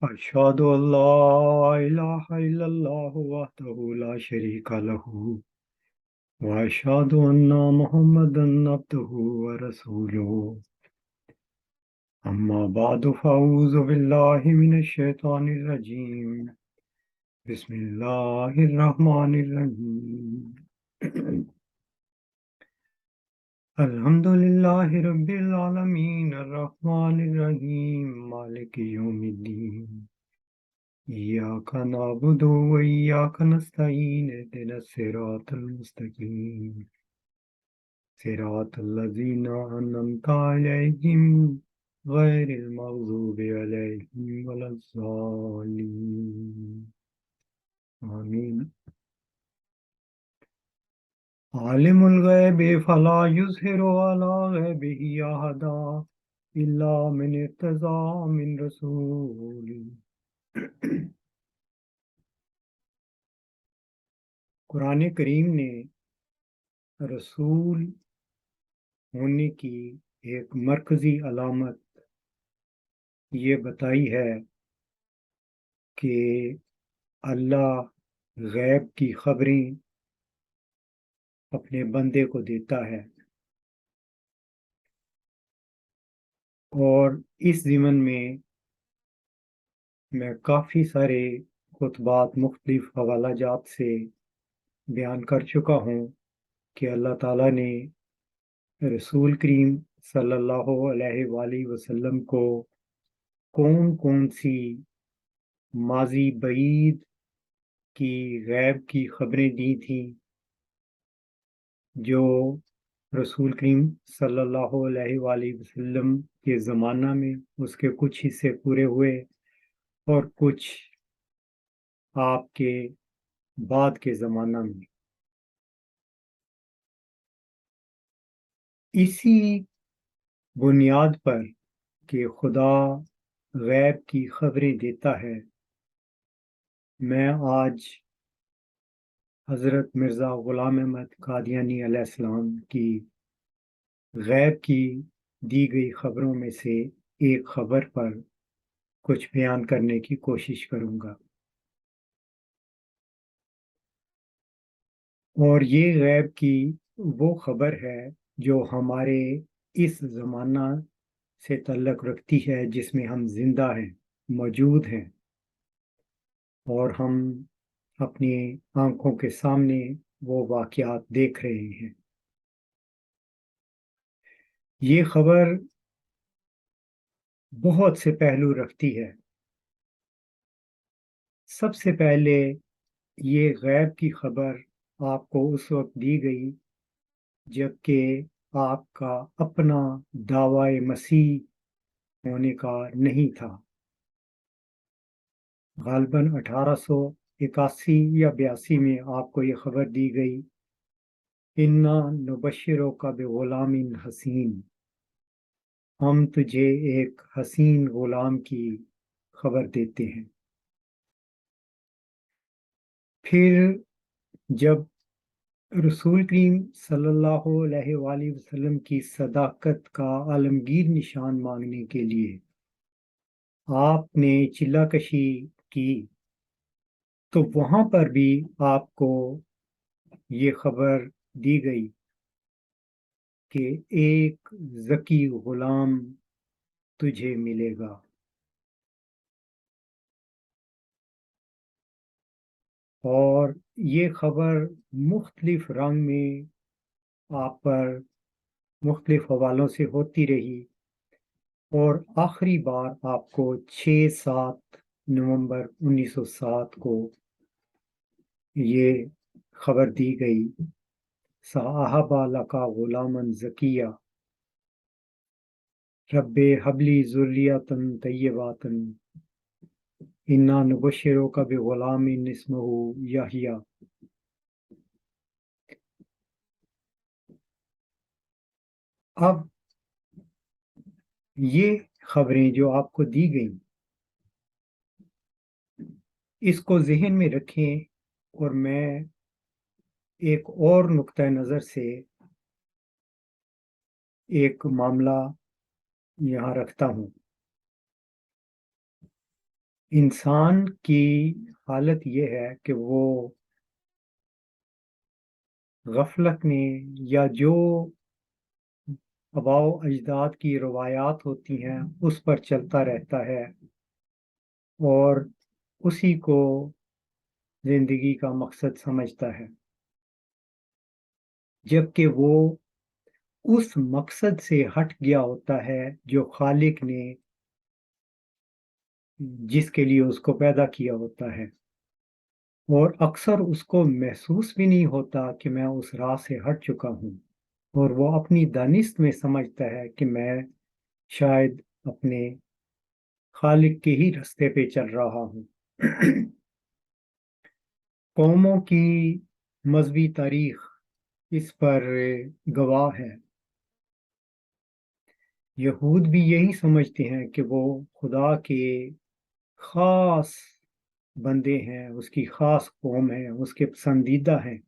أشهد أن لا إله إلا الله وحده لا شريك له وأشهد أن محمدا عبده ورسوله أما بعد فأعوذ بالله من الشيطان الرجيم بسم الله الرحمن الرحيم الحمد لله رب العالمين الرحمن الرحيم مالك يوم الدين إياك نعبد وإياك نستعين اهدنا الصراط المستقيم صراط الذين أنعمت عليهم غير المغضوب عليهم ولا الضالين آمين عالم الغيب فلا يظهر على غيبه أحدا إلا من ارتضى من رسول قرآن کریم نے رسول ہونے کی ایک مرکزی علامت یہ بتائی ہے کہ اللہ غیب کی خبریں اپنے بندے کو دیتا ہے، اور اس ضمن میں کافی سارے خطبات مختلف حوالہ جات سے بیان کر چکا ہوں کہ اللہ تعالیٰ نے رسول کریم صلی اللہ علیہ وآلہ وسلم کو کون کون سی ماضی بعید کی غیب کی خبریں دی تھیں جو رسول کریم صلی اللہ علیہ وآلہ وسلم کے زمانہ میں اس کے کچھ حصے پورے ہوئے اور کچھ آپ کے بعد کے زمانہ میں۔ اسی بنیاد پر کہ خدا غیب کی خبریں دیتا ہے، میں آج حضرت مرزا غلام احمد قادیانی علیہ السلام کی غیب کی دی گئی خبروں میں سے ایک خبر پر کچھ بیان کرنے کی کوشش کروں گا، اور یہ غیب کی وہ خبر ہے جو ہمارے اس زمانہ سے تعلق رکھتی ہے جس میں ہم زندہ ہیں، موجود ہیں، اور ہم اپنی آنکھوں کے سامنے وہ واقعات دیکھ رہے ہیں۔ یہ خبر بہت سے پہلو رکھتی ہے۔ سب سے پہلے یہ غیب کی خبر آپ کو اس وقت دی گئی جبکہ آپ کا اپنا دعوی مسیح ہونے کا نہیں تھا۔ غالباً 1881 یا 82 میں آپ کو یہ خبر دی گئی، اِنَّا نُبَشِّرُکَ بِغُلَامٍ حَسِین، ہم تجھے ایک حسین غلام کی خبر دیتے ہیں۔ پھر جب رسول کریم صلی اللہ علیہ وآلہ وسلم کی صداقت کا عالمگیر نشان مانگنے کے لیے آپ نے چلہ کشی کی، تو وہاں پر بھی آپ کو یہ خبر دی گئی کہ ایک ذکی غلام تجھے ملے گا۔ اور یہ خبر مختلف رنگ میں آپ پر مختلف حوالوں سے ہوتی رہی، اور آخری بار آپ کو 6-7 نومبر 1907 کو یہ خبر دی گئی، صَأَحَبَ لَكَ غُلَامًا زَكِيًّا رَبِّ هَبْ لِي ذُرِّيَّةً طَيِّبَةً اِنَّا نُبَشِّرُکَ بِغُلَامٍ اسْمُهُ یحییٰ۔ اب یہ خبریں جو آپ کو دی گئیں، اس کو ذہن میں رکھیں، اور میں ایک اور نقطہ نظر سے ایک معاملہ یہاں رکھتا ہوں۔ انسان کی حالت یہ ہے کہ وہ غفلت میں یا جو آباء و اجداد کی روایات ہوتی ہیں اس پر چلتا رہتا ہے اور اسی کو زندگی کا مقصد سمجھتا ہے، جبکہ وہ اس مقصد سے ہٹ گیا ہوتا ہے جو خالق نے جس کے لیے اس کو پیدا کیا ہوتا ہے، اور اکثر اس کو محسوس بھی نہیں ہوتا کہ میں اس راہ سے ہٹ چکا ہوں، اور وہ اپنی دانست میں سمجھتا ہے کہ میں شاید اپنے خالق کے ہی راستے پہ چل رہا ہوں۔ قوموں کی مذہبی تاریخ اس پر گواہ ہے۔ یہود بھی یہی سمجھتے ہیں کہ وہ خدا کے خاص بندے ہیں، اس کی خاص قوم ہے، اس کے پسندیدہ ہیں،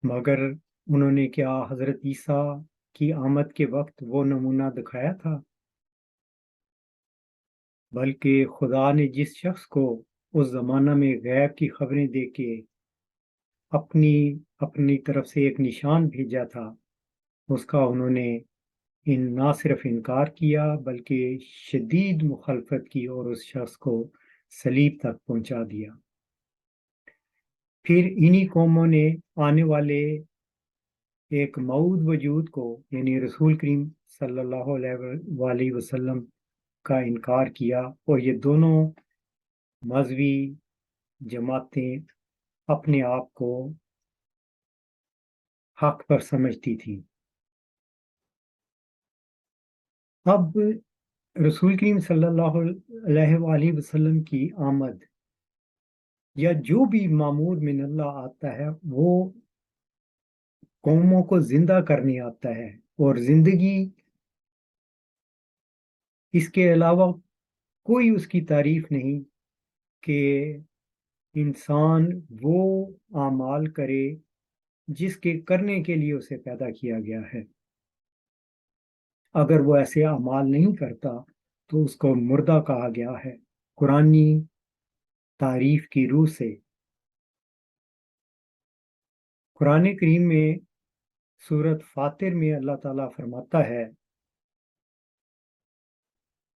مگر انہوں نے کیا حضرت عیسیٰ کی آمد کے وقت وہ نمونہ دکھایا تھا؟ بلکہ خدا نے جس شخص کو اس زمانہ میں غیب کی خبریں دے کے اپنی طرف سے ایک نشان بھیجا تھا، اس کا انہوں نے نہ صرف انکار کیا بلکہ شدید مخالفت کی اور اس شخص کو صلیب تک پہنچا دیا۔ پھر انہی قوموں نے آنے والے ایک موعود وجود کو یعنی رسول کریم صلی اللہ علیہ وسلم کا انکار کیا، اور یہ دونوں مذہبی جماعتیں اپنے آپ کو حق پر سمجھتی تھیں۔ اب رسول کریم صلی اللہ علیہ وآلہ وسلم کی آمد یا جو بھی معمور من اللہ آتا ہے وہ قوموں کو زندہ کرنے آتا ہے، اور زندگی اس کے علاوہ کوئی اس کی تعریف نہیں کہ انسان وہ اعمال کرے جس کے کرنے کے لیے اسے پیدا کیا گیا ہے۔ اگر وہ ایسے اعمال نہیں کرتا تو اس کو مردہ کہا گیا ہے قرآنی تعریف کی روح سے۔ قرآن کریم میں سورت فاطر میں اللہ تعالیٰ فرماتا ہے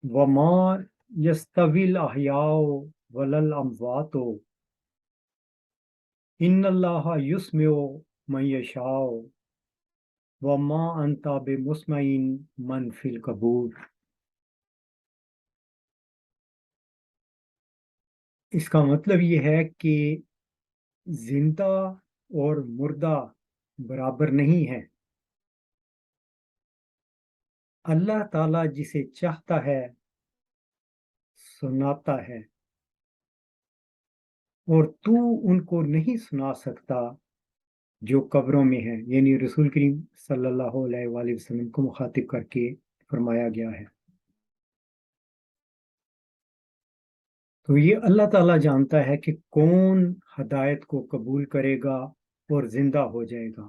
وَمَا يَسْتَوِي الْأَحْيَاءُ وَلَا الْأَمْوَاتُ إِنَّ اللَّهَ يُسْمِعُ مَن يَشَاءُ وَمَا أَنْتَ بِمُسْمِعٍ مَن فِي الْقُبُورِ۔ اس کا مطلب یہ ہے کہ زندہ اور مردہ برابر نہیں ہے۔ اللہ تعالیٰ جسے چاہتا ہے سناتا ہے، اور تو ان کو نہیں سنا سکتا جو قبروں میں ہیں، یعنی رسول کریم صلی اللہ علیہ وآلہ وسلم کو مخاطب کر کے فرمایا گیا ہے۔ تو یہ اللہ تعالیٰ جانتا ہے کہ کون ہدایت کو قبول کرے گا اور زندہ ہو جائے گا،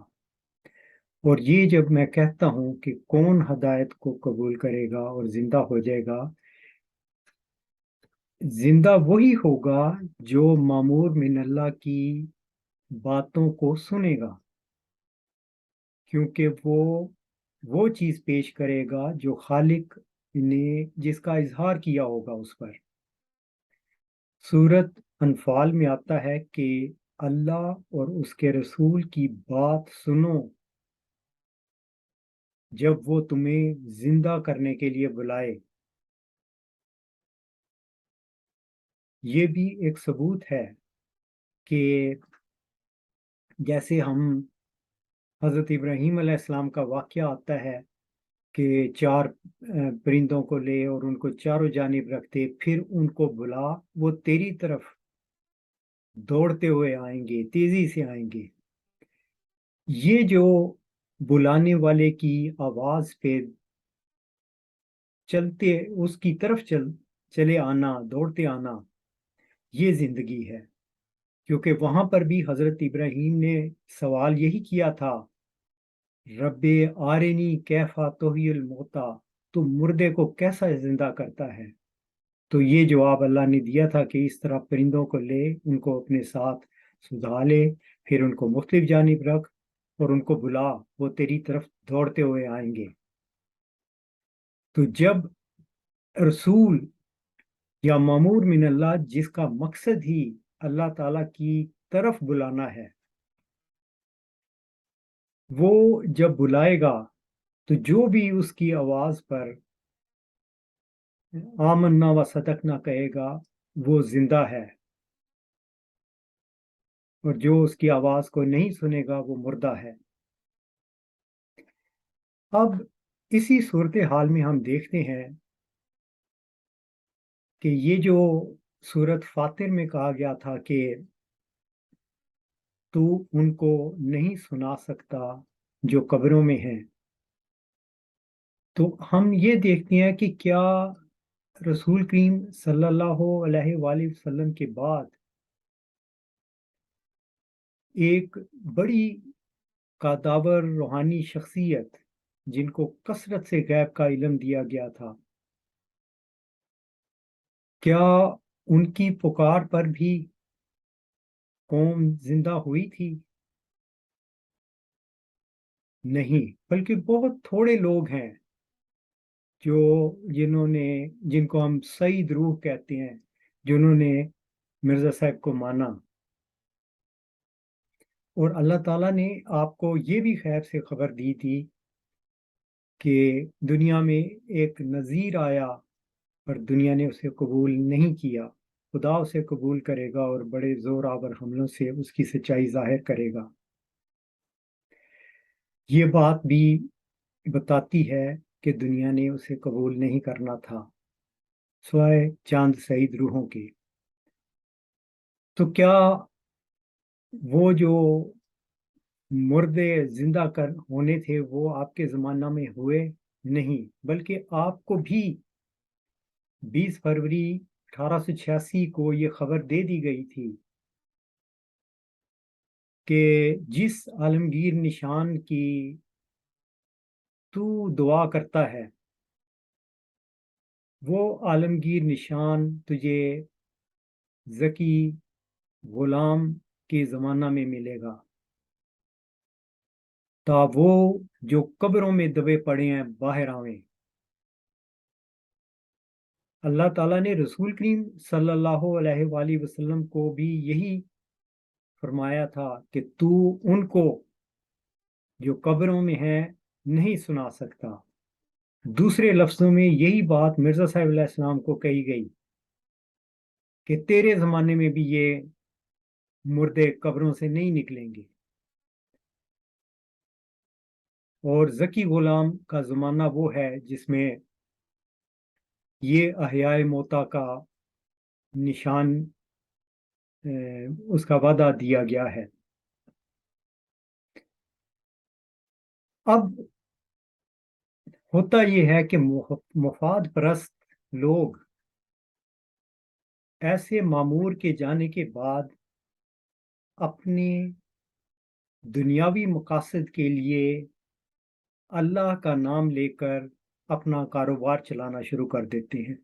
اور یہ جب میں کہتا ہوں کہ کون ہدایت کو قبول کرے گا اور زندہ ہو جائے گا، زندہ وہی ہوگا جو مامور من اللہ کی باتوں کو سنے گا، کیونکہ وہ چیز پیش کرے گا جو خالق نے جس کا اظہار کیا ہوگا اس پر۔ سورت انفال میں آتا ہے کہ اللہ اور اس کے رسول کی بات سنو جب وہ تمہیں زندہ کرنے کے لیے بلائے۔ یہ بھی ایک ثبوت ہے کہ جیسے ہم حضرت ابراہیم علیہ السلام کا واقعہ آتا ہے کہ 4 پرندوں کو لے اور ان کو چاروں جانب رکھتے، پھر ان کو بلا، وہ تیری طرف دوڑتے ہوئے آئیں گے، تیزی سے آئیں گے۔ یہ جو بلانے والے کی آواز پہ چلتے اس کی طرف چلے آنا، دوڑتے آنا، یہ زندگی ہے، کیونکہ وہاں پر بھی حضرت ابراہیم نے سوال یہی کیا تھا رب آرنی کیفا تحیی الموتی، تو مردے کو کیسا زندہ کرتا ہے؟ تو یہ جواب اللہ نے دیا تھا کہ اس طرح پرندوں کو لے، ان کو اپنے ساتھ سجا لے، پھر ان کو مختلف جانب رکھ اور ان کو بلا، وہ تیری طرف دوڑتے ہوئے آئیں گے۔ تو جب رسول یا مامور من اللہ، جس کا مقصد ہی اللہ تعالیٰ کی طرف بلانا ہے، وہ جب بلائے گا تو جو بھی اس کی آواز پر آمنا و صدقنا کہے گا وہ زندہ ہے، اور جو اس کی آواز کو نہیں سنے گا وہ مردہ ہے۔ اب اسی صورتحال میں ہم دیکھتے ہیں کہ یہ جو سورت فاطر میں کہا گیا تھا کہ تو ان کو نہیں سنا سکتا جو قبروں میں ہیں، تو ہم یہ دیکھتے ہیں کہ کیا رسول کریم صلی اللہ علیہ وآلہ وسلم کے بعد ایک بڑی قادور روحانی شخصیت جن کو کثرت سے غیب کا علم دیا گیا تھا، کیا ان کی پکار پر بھی قوم زندہ ہوئی تھی؟ نہیں، بلکہ بہت تھوڑے لوگ ہیں جن کو ہم سعید روح کہتے ہیں، جنہوں نے مرزا صاحب کو مانا۔ اور اللہ تعالیٰ نے آپ کو یہ بھی خیر سے خبر دی تھی کہ دنیا میں ایک نذیر آیا اور دنیا نے اسے قبول نہیں کیا، خدا اسے قبول کرے گا اور بڑے زور آور حملوں سے اس کی سچائی ظاہر کرے گا۔ یہ بات بھی بتاتی ہے کہ دنیا نے اسے قبول نہیں کرنا تھا سوائے چاند سعید روحوں کے۔ تو کیا وہ جو مردے زندہ ہونے تھے وہ آپ کے زمانہ میں ہوئے؟ نہیں، بلکہ آپ کو بھی 20 فروری 1886 کو یہ خبر دے دی گئی تھی کہ جس عالمگیر نشان کی تو دعا کرتا ہے وہ عالمگیر نشان تجھے ذکی غلام کے زمانہ میں ملے گا، تا وہ جو قبروں میں دبے پڑے ہیں باہر آویں۔ اللہ تعالیٰ نے رسول کریم صلی اللہ علیہ وآلہ وسلم کو بھی یہی فرمایا تھا کہ تو ان کو جو قبروں میں ہیں نہیں سنا سکتا۔ دوسرے لفظوں میں یہی بات مرزا صاحب علیہ السلام کو کہی گئی کہ تیرے زمانے میں بھی یہ مردے قبروں سے نہیں نکلیں گے، اور ذکی غلام کا زمانہ وہ ہے جس میں یہ احیاء موتا کا نشان اس کا وعدہ دیا گیا ہے۔ اب ہوتا یہ ہے کہ مفاد پرست لوگ ایسے مامور کے جانے کے بعد اپنے دنیاوی مقاصد کے لیے اللہ کا نام لے کر اپنا کاروبار چلانا شروع کر دیتے ہیں،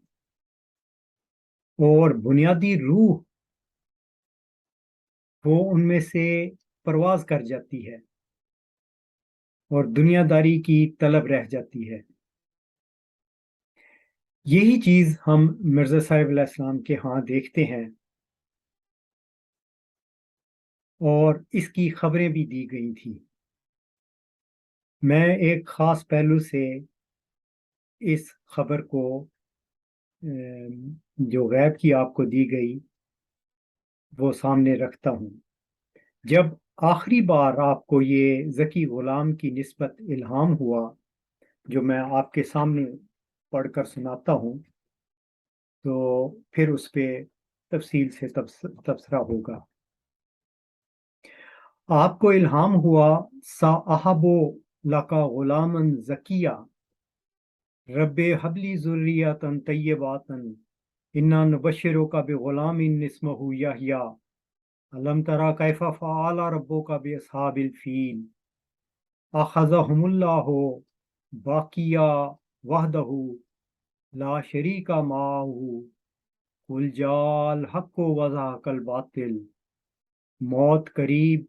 اور بنیادی روح وہ ان میں سے پرواز کر جاتی ہے اور دنیا داری کی طلب رہ جاتی ہے۔ یہی چیز ہم مرزا صاحب علیہ السلام کے ہاں دیکھتے ہیں، اور اس کی خبریں بھی دی گئی تھی۔ میں ایک خاص پہلو سے اس خبر کو جو غیب کی آپ کو دی گئی وہ سامنے رکھتا ہوں۔ جب آخری بار آپ کو یہ ذکی غلام کی نسبت الہام ہوا، جو میں آپ کے سامنے پڑھ کر سناتا ہوں، تو پھر اس پہ تفصیل سے تبصرہ ہوگا۔ آپ کو الہام ہوا ساحبو لکا غلاما زکیہ رب حبلی ذریۃ طیبات انا نبشرک بغلام اسمہ یحییٰ الم تری کیف فعل ربک باصحاب الفیل اخذہم اللہ باقیا وحدہ لا شریک معہ قل جاء الحق وزهق الباطل، موت قریب،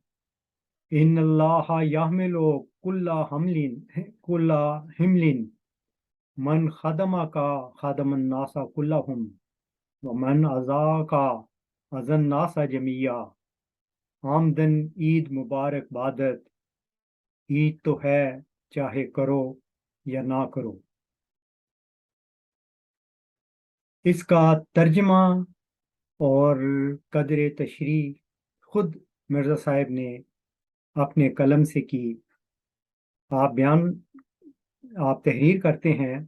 ان اللہ یحمل کل حمل من خدم کا خدم الناس کلہم ومن ازا کا ازا الناس جميعا۔ آمدن عید مبارک بادت، عید تو ہے چاہے کرو یا نہ کرو۔ اس کا ترجمہ اور قدر تشریح خود مرزا صاحب نے اپنے قلم سے کی۔ آپ تحریر کرتے ہیں،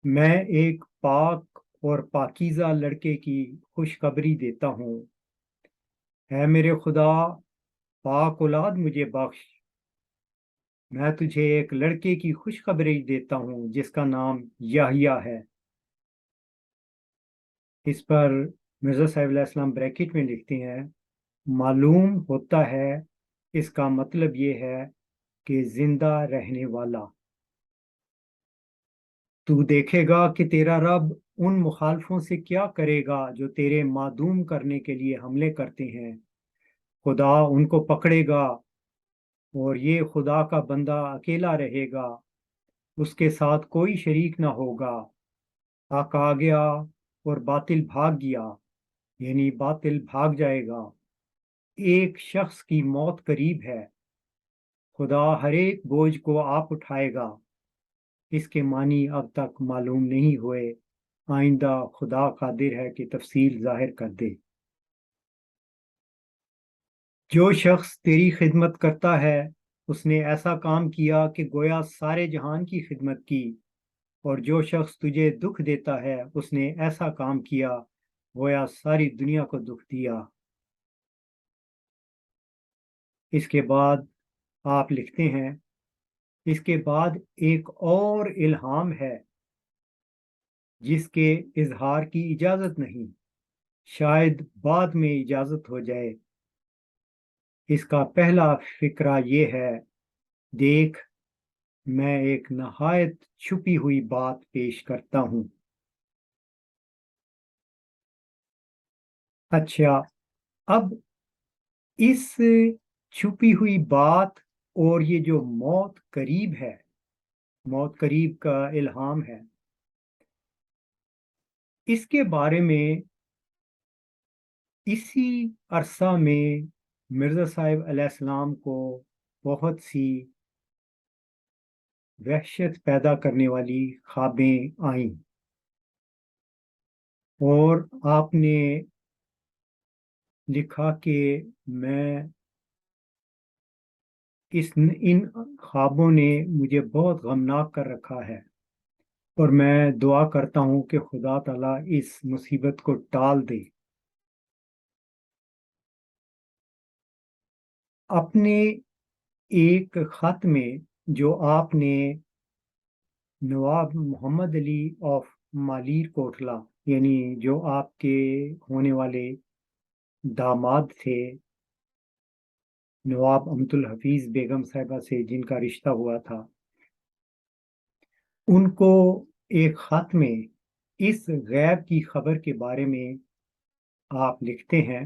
میں ایک پاک اور پاکیزہ لڑکے کی خوشخبری دیتا ہوں، اے میرے خدا پاک اولاد مجھے بخش۔ میں تجھے ایک لڑکے کی خوشخبری دیتا ہوں جس کا نام یحییٰ ہے۔ اس پر مرزا صاحب علیہ السلام بریکٹ میں لکھتے ہیں، معلوم ہوتا ہے اس کا مطلب یہ ہے کہ زندہ رہنے والا۔ تو دیکھے گا کہ تیرا رب ان مخالفوں سے کیا کرے گا جو تیرے معدوم کرنے کے لیے حملے کرتے ہیں۔ خدا ان کو پکڑے گا اور یہ خدا کا بندہ اکیلا رہے گا، اس کے ساتھ کوئی شریک نہ ہوگا۔ حق آ گیا اور باطل بھاگ گیا، یعنی باطل بھاگ جائے گا۔ ایک شخص کی موت قریب ہے، خدا ہر ایک بوجھ کو آپ اٹھائے گا۔ اس کے معنی اب تک معلوم نہیں ہوئے، آئندہ خدا قادر ہے کہ تفصیل ظاہر کر دے۔ جو شخص تیری خدمت کرتا ہے اس نے ایسا کام کیا کہ گویا سارے جہان کی خدمت کی، اور جو شخص تجھے دکھ دیتا ہے اس نے ایسا کام کیا گویا ساری دنیا کو دکھ دیا۔ اس کے بعد آپ لکھتے ہیں، اس کے بعد ایک اور الہام ہے جس کے اظہار کی اجازت نہیں، شاید بعد میں اجازت ہو جائے۔ اس کا پہلا فقرہ یہ ہے، دیکھ میں ایک نہایت چھپی ہوئی بات پیش کرتا ہوں۔ اچھا، اب اس چھپی ہوئی بات اور یہ جو موت قریب ہے، موت قریب کا الہام ہے، اس کے بارے میں اسی عرصہ میں مرزا صاحب علیہ السلام کو بہت سی وحشت پیدا کرنے والی خوابیں آئیں، اور آپ نے لکھا کہ میں ان خوابوں نے مجھے بہت غمناک کر رکھا ہے، اور میں دعا کرتا ہوں کہ خدا تعالیٰ اس مصیبت کو ٹال دے۔ اپنے ایک خط میں جو آپ نے نواب محمد علی آف مالیر کوٹلہ، یعنی جو آپ کے ہونے والے داماد تھے نواب امت الحفیظ بیگم صاحبہ سے جن کا رشتہ ہوا تھا، ان کو ایک خط میں اس غیب کی خبر کے بارے میں آپ لکھتے ہیں،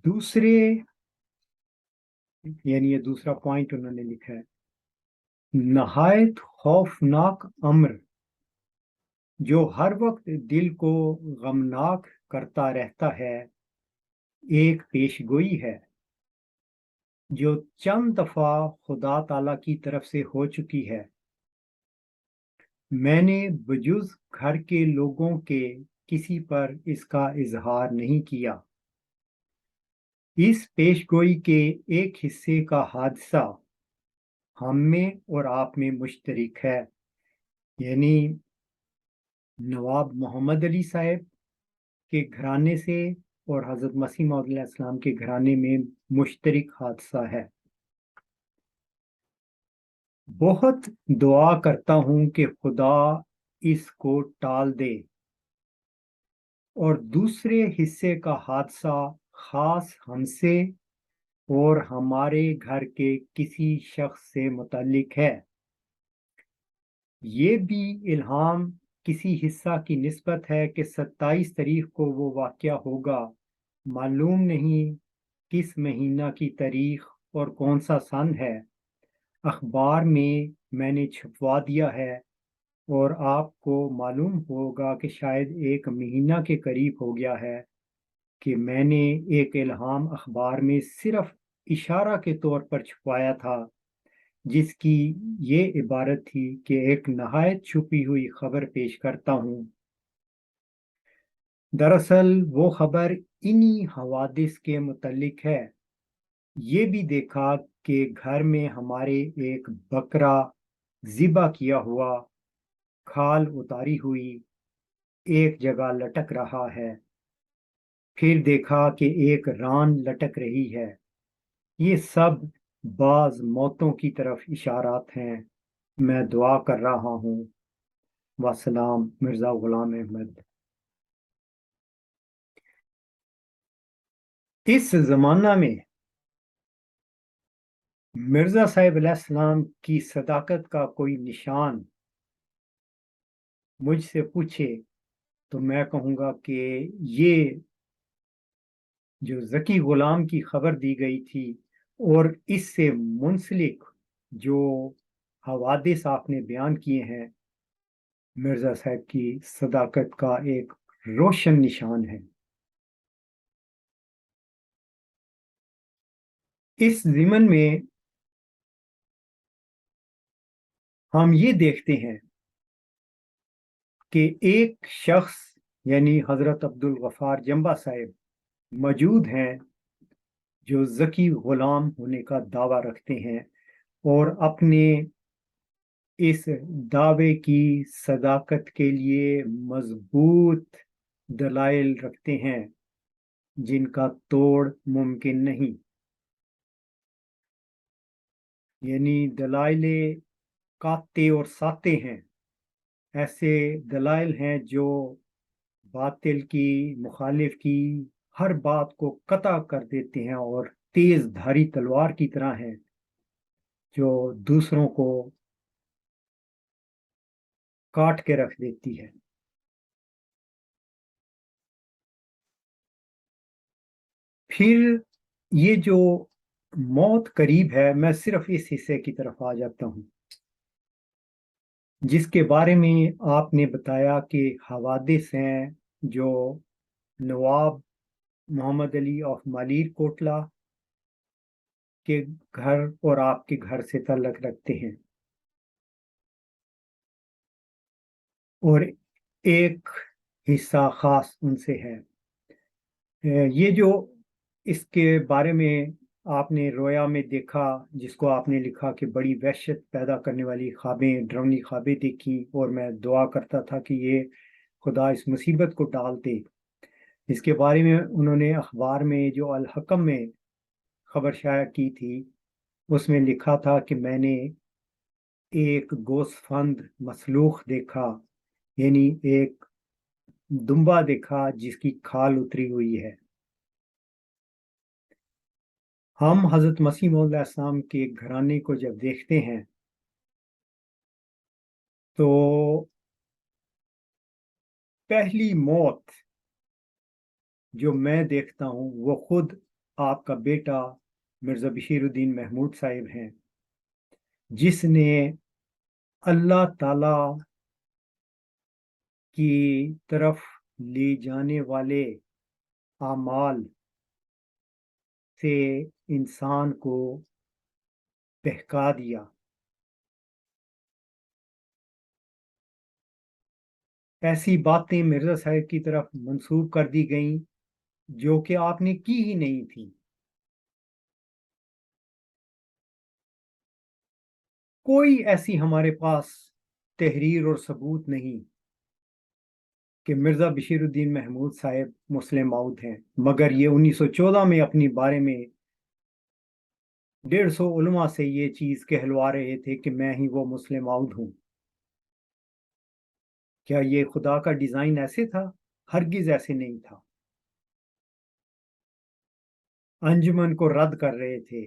دوسرے یعنی یہ دوسرا پوائنٹ انہوں نے لکھا ہے، نہایت خوفناک امر جو ہر وقت دل کو غمناک کرتا رہتا ہے، ایک پیشگوئی ہے جو چند دفعہ خدا تعالیٰ کی طرف سے ہو چکی ہے۔ میں نے بجز گھر کے لوگوں کے کسی پر اس کا اظہار نہیں کیا۔ اس پیشگوئی کے ایک حصے کا حادثہ ہم میں اور آپ میں مشترک ہے، یعنی نواب محمد علی صاحب کے گھرانے سے اور حضرت مسیح موعود علیہ السلام کے گھرانے میں مشترک حادثہ ہے۔ بہت دعا کرتا ہوں کہ خدا اس کو ٹال دے، اور دوسرے حصے کا حادثہ خاص ہم سے اور ہمارے گھر کے کسی شخص سے متعلق ہے۔ یہ بھی الہام کسی حصہ کی نسبت ہے کہ 27 تاریخ کو وہ واقعہ ہوگا، معلوم نہیں کس مہینہ کی تاریخ اور کون سا سن ہے۔ اخبار میں نے چھپوا دیا ہے اور آپ کو معلوم ہوگا کہ شاید 1 مہینہ کے قریب ہو گیا ہے کہ میں نے ایک الہام اخبار میں صرف اشارہ کے طور پر چھپوایا تھا، جس کی یہ عبارت تھی کہ ایک نہایت چھپی ہوئی خبر پیش کرتا ہوں۔ دراصل وہ خبر انہی حوادث کے متعلق ہے۔ یہ بھی دیکھا کہ گھر میں ہمارے ایک بکرا ذبح کیا ہوا، کھال اتاری ہوئی ایک جگہ لٹک رہا ہے، پھر دیکھا کہ ایک ران لٹک رہی ہے۔ یہ سب بعض موتوں کی طرف اشارات ہیں۔ میں دعا کر رہا ہوں۔ وسلام، مرزا غلام احمد۔ اس زمانہ میں مرزا صاحب علیہ السلام کی صداقت کا کوئی نشان مجھ سے پوچھے تو میں کہوں گا کہ یہ جو ذکی غلام کی خبر دی گئی تھی اور اس سے منسلک جو حوادث آپ نے بیان کیے ہیں، مرزا صاحب کی صداقت کا ایک روشن نشان ہے۔ اس ضمن میں ہم یہ دیکھتے ہیں کہ ایک شخص یعنی حضرت عبدالغفار جمبا صاحب موجود ہیں جو ذکی غلام ہونے کا دعویٰ رکھتے ہیں اور اپنے اس دعوے کی صداقت کے لیے مضبوط دلائل رکھتے ہیں جن کا توڑ ممکن نہیں، یعنی دلائل قاطع اور ساطع ہیں۔ ایسے دلائل ہیں جو باطل کی، مخالف کی ہر بات کو قطع کر دیتے ہیں اور تیز دھاری تلوار کی طرح ہیں جو دوسروں کو کاٹ کے رکھ دیتی ہے۔ پھر یہ جو موت قریب ہے، میں صرف اس حصے کی طرف آ جاتا ہوں جس کے بارے میں آپ نے بتایا کہ حوادث ہیں جو نواب محمد علی آف مالیر کوٹلہ کے گھر اور آپ کے گھر سے تعلق رکھتے ہیں، اور ایک حصہ خاص ان سے ہے۔ یہ جو اس کے بارے میں آپ نے رویا میں دیکھا، جس کو آپ نے لکھا کہ بڑی وحشت پیدا کرنے والی خوابیں، ڈراؤنی خوابیں دیکھی، اور میں دعا کرتا تھا کہ یہ خدا اس مصیبت کو ٹال دے۔ اس کے بارے میں انہوں نے اخبار میں جو الحکم میں خبر شائع کی تھی اس میں لکھا تھا کہ میں نے ایک گوسفند مسلوخ دیکھا، یعنی ایک دمبا دیکھا جس کی کھال اتری ہوئی ہے۔ ہم حضرت مسیح موعود علیہ السلام کے گھرانے کو جب دیکھتے ہیں تو پہلی موت جو میں دیکھتا ہوں وہ خود آپ کا بیٹا مرزا بشیر الدین محمود صاحب ہیں، جس نے اللہ تعالی کی طرف لے جانے والے اعمال سے انسان کو بہکا دیا۔ ایسی باتیں مرزا صاحب کی طرف منسوب کر دی گئیں جو کہ آپ نے کی ہی نہیں تھی۔ کوئی ایسی ہمارے پاس تحریر اور ثبوت نہیں کہ مرزا بشیر الدین محمود صاحب مسلم موعود ہیں، مگر یہ 1914 میں اپنی بارے میں 150 علماء سے یہ چیز کہلوا رہے تھے کہ میں ہی وہ مسلم موعود ہوں۔ کیا یہ خدا کا ڈیزائن ایسے تھا؟ ہرگز ایسے نہیں تھا۔ انجمن کو رد کر رہے تھے،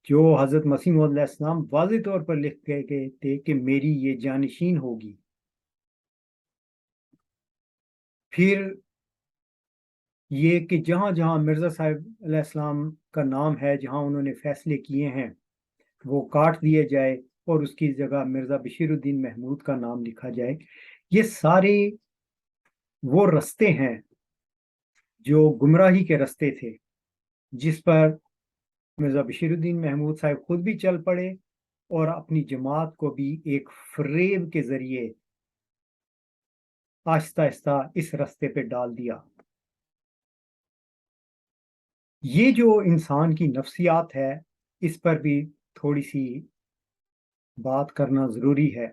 جو حضرت مسیح موعود علیہ السلام واضح طور پر لکھ کے گئے تھے کہ میری یہ جانشین ہوگی. پھر یہ کہ جہاں جہاں مرزا صاحب علیہ السلام کا نام ہے، جہاں انہوں نے فیصلے کیے ہیں، وہ کاٹ دیے جائے اور اس کی جگہ مرزا بشیر الدین محمود کا نام لکھا جائے. یہ سارے وہ رستے ہیں جو گمراہی کے رستے تھے، جس پر مرزا بشیر الدین محمود صاحب خود بھی چل پڑے اور اپنی جماعت کو بھی ایک فریب کے ذریعے آہستہ آہستہ اس رستے پہ ڈال دیا. یہ جو انسان کی نفسیات ہے، اس پر بھی تھوڑی سی بات کرنا ضروری ہے.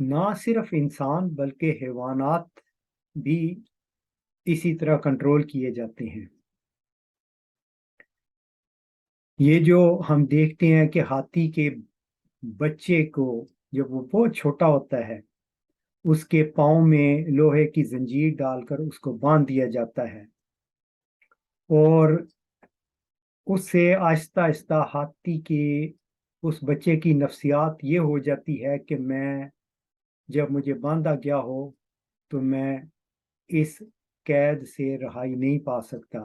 نہ صرف انسان بلکہ حیوانات بھی اسی طرح کنٹرول کیے جاتے ہیں. یہ جو ہم دیکھتے ہیں کہ ہاتھی کے بچے کو جب وہ بہت چھوٹا ہوتا ہے، اس کے پاؤں میں لوہے کی زنجیر ڈال کر اس کو باندھ دیا جاتا ہے، اور اس سے آہستہ آہستہ ہاتھی کے اس بچے کی نفسیات یہ ہو جاتی ہے کہ میں جب مجھے باندھا گیا ہو تو میں اس قید سے رہائی نہیں پا سکتا.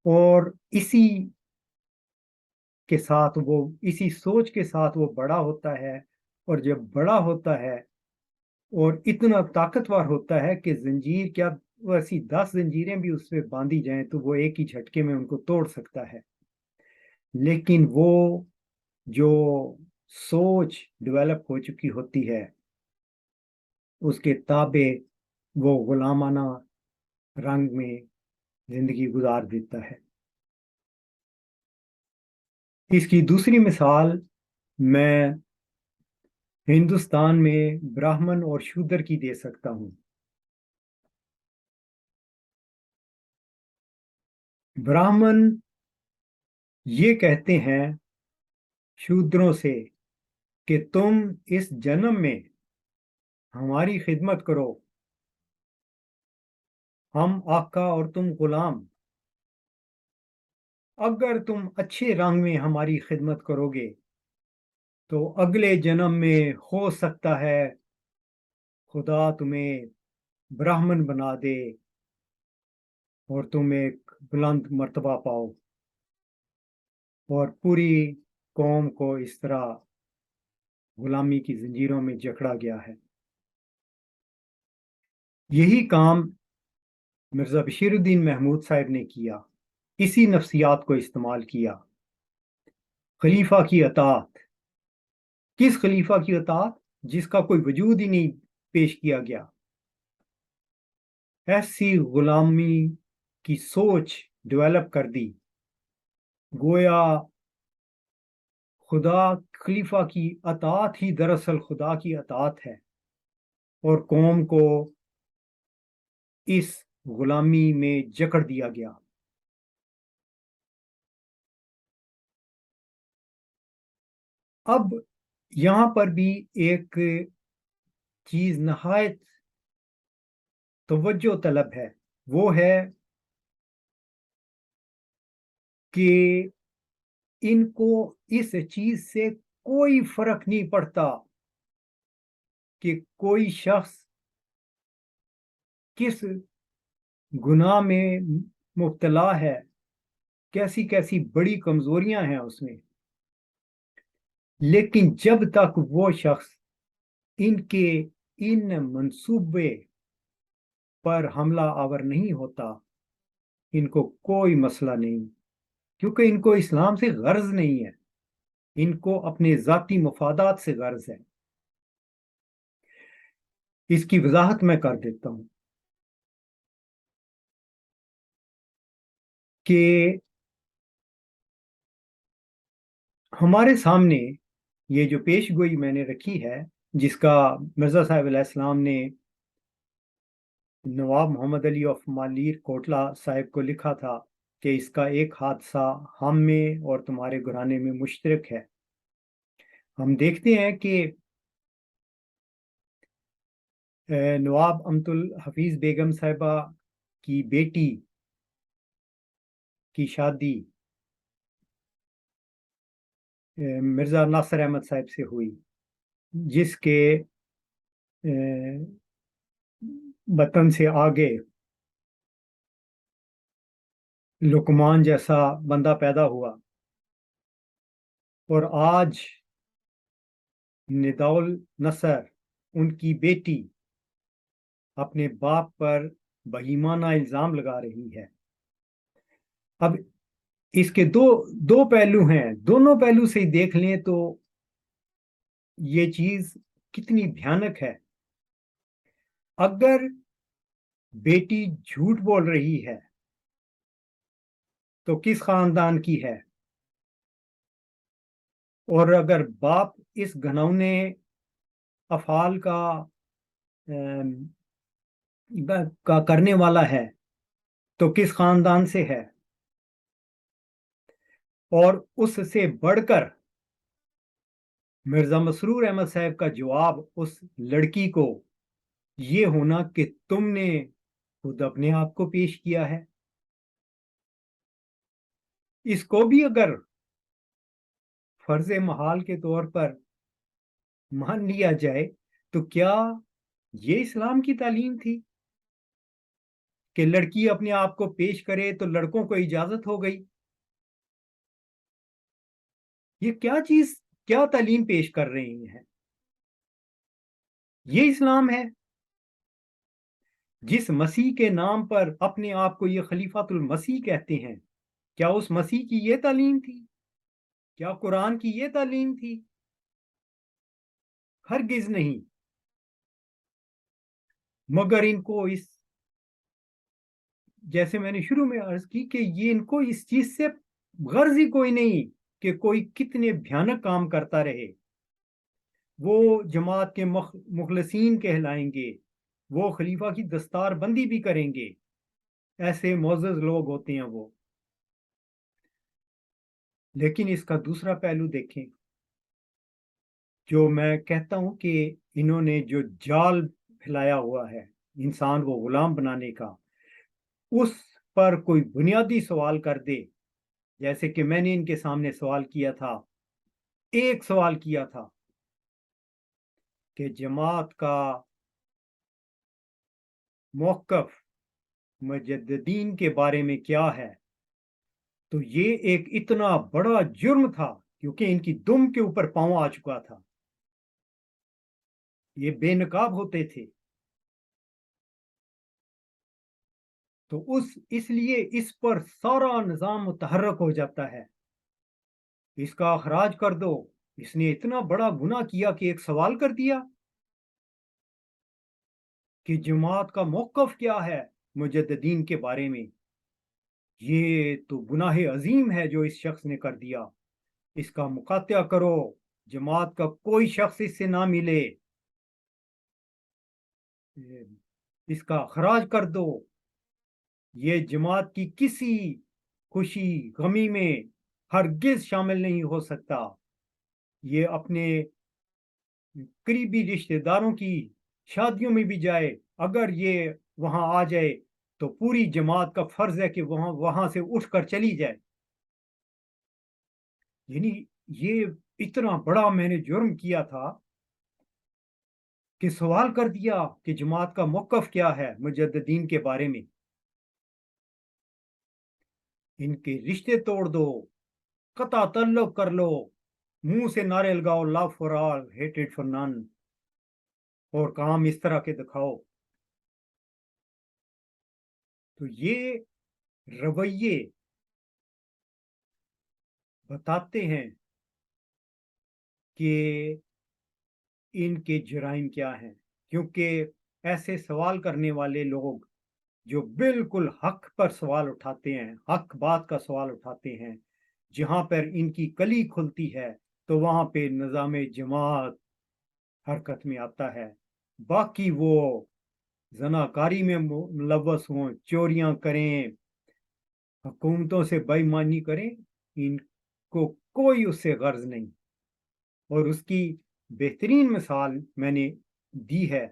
اور اسی کے ساتھ اسی سوچ کے ساتھ وہ بڑا ہوتا ہے، اور جب بڑا ہوتا ہے اور اتنا طاقتور ہوتا ہے کہ زنجیر کیا، ویسی 10 زنجیریں بھی اس پہ باندھی جائیں تو وہ ایک ہی جھٹکے میں ان کو توڑ سکتا ہے. لیکن وہ جو سوچ ڈیولپ ہو چکی ہوتی ہے، اس کے تابع وہ غلامانہ رنگ میں زندگی گزار دیتا ہے. اس کی دوسری مثال میں ہندوستان میں براہمن اور شودر کی دے سکتا ہوں. براہمن یہ کہتے ہیں شودروں سے کہ تم اس جنم میں ہماری خدمت کرو، ہم آقا اور تم غلام. اگر تم اچھے رنگ میں ہماری خدمت کرو گے تو اگلے جنم میں ہو سکتا ہے خدا تمہیں براہمن بنا دے اور تم ایک بلند مرتبہ پاؤ. اور پوری قوم کو اس طرح غلامی کی زنجیروں میں جکڑا گیا ہے. یہی کام مرزا بشیر الدین محمود صاحب نے کیا، اسی نفسیات کو استعمال کیا. خلیفہ کی اطاعت. کس خلیفہ کی اطاعت؟ جس کا کوئی وجود ہی نہیں پیش کیا گیا. ایسی غلامی کی سوچ ڈیولپ کر دی، گویا خدا خلیفہ کی اطاعت ہی دراصل خدا کی اطاعت ہے، اور قوم کو اس غلامی میں جکڑ دیا گیا. اب یہاں پر بھی ایک چیز نہایت توجہ طلب ہے، وہ ہے کہ ان کو اس چیز سے کوئی فرق نہیں پڑتا کہ کوئی شخص کس گناہ میں مبتلا ہے، کیسی کیسی بڑی کمزوریاں ہیں اس میں. لیکن جب تک وہ شخص ان منصوبے پر حملہ آور نہیں ہوتا، ان کو کوئی مسئلہ نہیں، کیونکہ ان کو اسلام سے غرض نہیں ہے، ان کو اپنے ذاتی مفادات سے غرض ہے. اس کی وضاحت میں کر دیتا ہوں کہ ہمارے سامنے یہ جو پیش گوئی میں نے رکھی ہے، جس کا مرزا صاحب علیہ السلام نے نواب محمد علی آف مالیر کوٹلہ صاحب کو لکھا تھا کہ اس کا ایک حادثہ ہم میں اور تمہارے گھرانے میں مشترک ہے. ہم دیکھتے ہیں کہ نواب امت الحفیظ بیگم صاحبہ کی بیٹی کی شادی مرزا ناصر احمد صاحب سے ہوئی، جس کے وطن سے آگے لقمان جیسا بندہ پیدا ہوا، اور آج نداء النصر ان کی بیٹی اپنے باپ پر بہیمانہ الزام لگا رہی ہے۔ اب اس کے دو پہلو ہیں، دونوں پہلو سے ہی دیکھ لیں تو یہ چیز کتنی بھیانک ہے۔ اگر بیٹی جھوٹ بول رہی ہے تو کس خاندان کی ہے؟ اور اگر باپ اس گھنونے افعال کا کرنے والا ہے تو کس خاندان سے ہے؟ اور اس سے بڑھ کر مرزا مسرور احمد صاحب کا جواب اس لڑکی کو یہ ہونا کہ تم نے خود اپنے آپ کو پیش کیا ہے۔ اس کو بھی اگر فرض محال کے طور پر مان لیا جائے تو کیا یہ اسلام کی تعلیم تھی کہ لڑکی اپنے آپ کو پیش کرے تو لڑکوں کو اجازت ہو گئی؟ یہ کیا تعلیم پیش کر رہی ہیں؟ یہ اسلام ہے؟ جس مسیح کے نام پر اپنے آپ کو یہ خلیفۃ المسیح کہتے ہیں، کیا اس مسیح کی یہ تعلیم تھی؟ کیا قرآن کی یہ تعلیم تھی؟ ہرگز نہیں۔ مگر ان کو جیسے میں نے شروع میں عرض کی کہ یہ ان کو اس چیز سے غرض ہی کوئی نہیں کہ کوئی کتنے بھیانک کام کرتا رہے۔ وہ جماعت کے مخلصین کہلائیں گے، وہ خلیفہ کی دستار بندی بھی کریں گے، ایسے معزز لوگ ہوتے ہیں وہ۔ لیکن اس کا دوسرا پہلو دیکھیں، جو میں کہتا ہوں کہ انہوں نے جو جال پھیلایا ہوا ہے انسان کو غلام بنانے کا، اس پر کوئی بنیادی سوال کر دے، جیسے کہ میں نے ان کے سامنے سوال کیا تھا، ایک سوال کیا تھا کہ جماعت کا موقف مجددین کے بارے میں کیا ہے، تو یہ ایک اتنا بڑا جرم تھا کیونکہ ان کی دم کے اوپر پاؤں آ چکا تھا، یہ بے نقاب ہوتے تھے۔ تو اس لیے اس پر سارا نظام متحرک ہو جاتا ہے، اس کا اخراج کر دو، اس نے اتنا بڑا گناہ کیا کہ ایک سوال کر دیا کہ جماعت کا موقف کیا ہے مجددین کے بارے میں۔ یہ تو گناہ عظیم ہے جو اس شخص نے کر دیا، اس کا مقاطعہ کرو، جماعت کا کوئی شخص اس سے نہ ملے، اس کا اخراج کر دو، یہ جماعت کی کسی خوشی غمی میں ہرگز شامل نہیں ہو سکتا، یہ اپنے قریبی رشتہ داروں کی شادیوں میں بھی جائے، اگر یہ وہاں آ جائے تو پوری جماعت کا فرض ہے کہ وہاں سے اٹھ کر چلی جائے۔ یعنی یہ اتنا بڑا میں نے جرم کیا تھا کہ سوال کر دیا کہ جماعت کا موقف کیا ہے مجددین کے بارے میں۔ ان کے رشتے توڑ دو، قطع تعلق کر لو، منہ سے نعرے لگاؤ لو فار آل ہیٹڈ فار نان، اور کام اس طرح کے دکھاؤ۔ تو یہ رویے بتاتے ہیں کہ ان کے جرائم کیا ہیں، کیونکہ ایسے سوال کرنے والے لوگ جو بالکل حق پر سوال اٹھاتے ہیں، حق بات کا سوال اٹھاتے ہیں، جہاں پر ان کی کلی کھلتی ہے تو وہاں پہ نظام جماعت حرکت میں آتا ہے۔ باقی وہ زناکاری میں ملوث ہوں، چوریاں کریں، حکومتوں سے بے ایمانی کریں، ان کو کوئی اس سے غرض نہیں۔ اور اس کی بہترین مثال میں نے دی ہے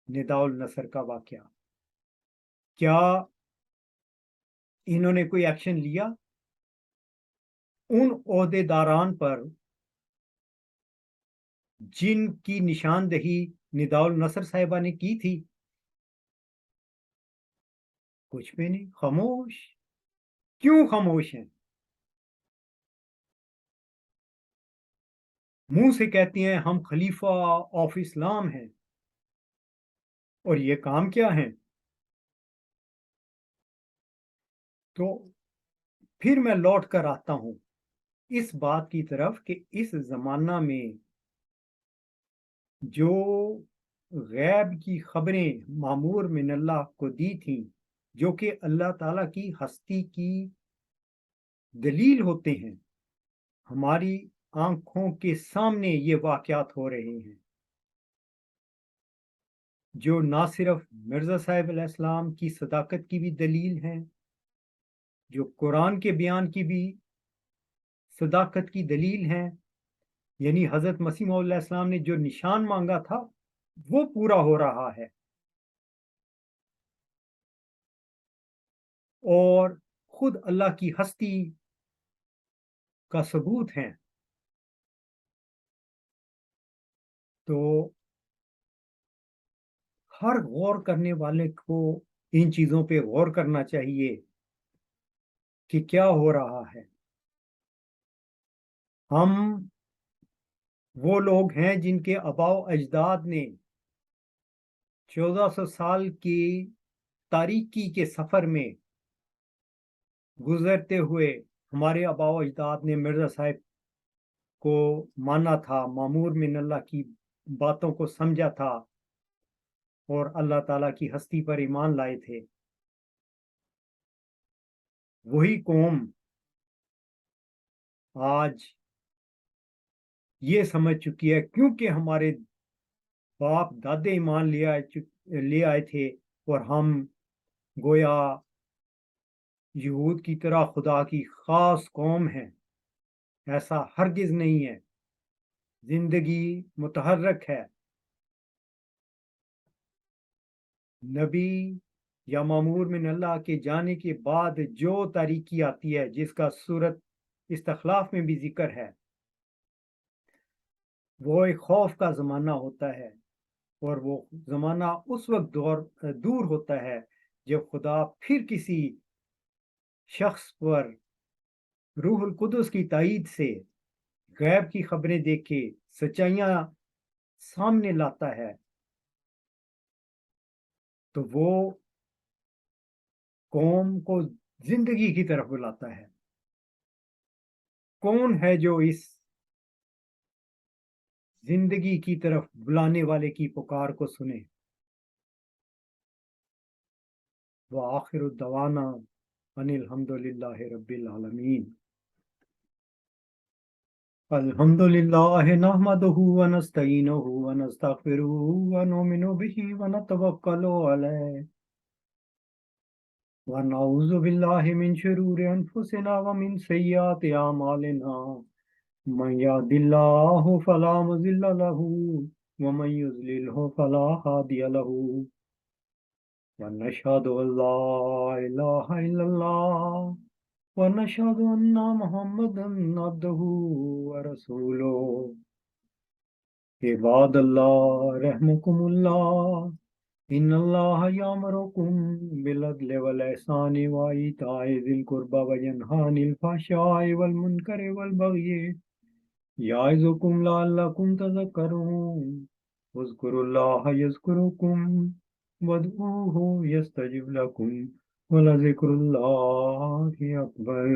نداء النصر کا واقعہ۔ کیا انہوں نے کوئی ایکشن لیا؟ ان عہدیداران پر جن کی نشاندہی نداء النصر صاحبہ نے کی تھی؟ کچھ بھی نہیں، خاموش۔ کیوں خاموش ہیں؟ منہ سے کہتی ہیں ہم خلیفہ آف اسلام ہیں، اور یہ کام کیا ہے؟ تو پھر میں لوٹ کر آتا ہوں اس بات کی طرف کہ اس زمانہ میں جو غیب کی خبریں مامور من اللہ کو دی تھیں، جو کہ اللہ تعالیٰ کی ہستی کی دلیل ہوتے ہیں، ہماری آنکھوں کے سامنے یہ واقعات ہو رہے ہیں، جو نہ صرف مرزا صاحب علیہ السلام کی صداقت کی بھی دلیل ہیں، جو قرآن کے بیان کی بھی صداقت کی دلیل ہیں، یعنی حضرت مسیح علیہ السلام نے جو نشان مانگا تھا وہ پورا ہو رہا ہے، اور خود اللہ کی ہستی کا ثبوت ہیں۔ تو ہر غور کرنے والے کو ان چیزوں پہ غور کرنا چاہیے کہ کیا ہو رہا ہے۔ ہم وہ لوگ ہیں جن کے آباء و اجداد نے 1400 سال کی تاریکی کے سفر میں گزرتے ہوئے ہمارے آباء و اجداد نے مرزا صاحب کو مانا تھا، مامور من اللہ کی باتوں کو سمجھا تھا، اور اللہ تعالیٰ کی ہستی پر ایمان لائے تھے۔ وہی قوم آج یہ سمجھ چکی ہے، کیونکہ ہمارے باپ دادے ایمان لے آئے تھے، اور ہم گویا یہود کی طرح خدا کی خاص قوم ہیں۔ ایسا ہرگز نہیں ہے، زندگی متحرک ہے۔ نبی یا مامور من اللہ کے جانے کے بعد جو تاریکی آتی ہے، جس کا سورت استخلاف میں بھی ذکر ہے، وہ ایک خوف کا زمانہ ہوتا ہے، اور وہ زمانہ اس وقت دور ہوتا ہے جب خدا پھر کسی شخص پر روح القدس کی تائید سے غیب کی خبریں دیکھ کے سچائیاں سامنے لاتا ہے، تو وہ قوم کو زندگی کی طرف بلاتا ہے۔ کون ہے جو اس زندگی کی طرف بلانے والے کی پکار کو سنے؟ وآخر الدعوانا ان الحمد للہ رب العالمین۔ الحمد للہ نحمدہ ونستعینہ ونستغفرہ ونؤمن بہ ونتوکل علیہ ونعوذ باللہ من شرور انفسنا ومن سیئات اعمالنا، من يهد الله فلا مضل له ومن يضلل فلا هادي له، ونشهد ان لا اله الا الله ونشهد ان محمدا عبده ورسوله۔ عباد الله رحمكم الله، ان الله يأمركم بالعدل والإحسان وإيتاء ذي القربى وينهى عن الفحشاء والمنكر والبغي يعظكم لعلكم تذكرون، اذكروا الله يذكركم وادعوه يستجب لكم ولذكر الله أكبر۔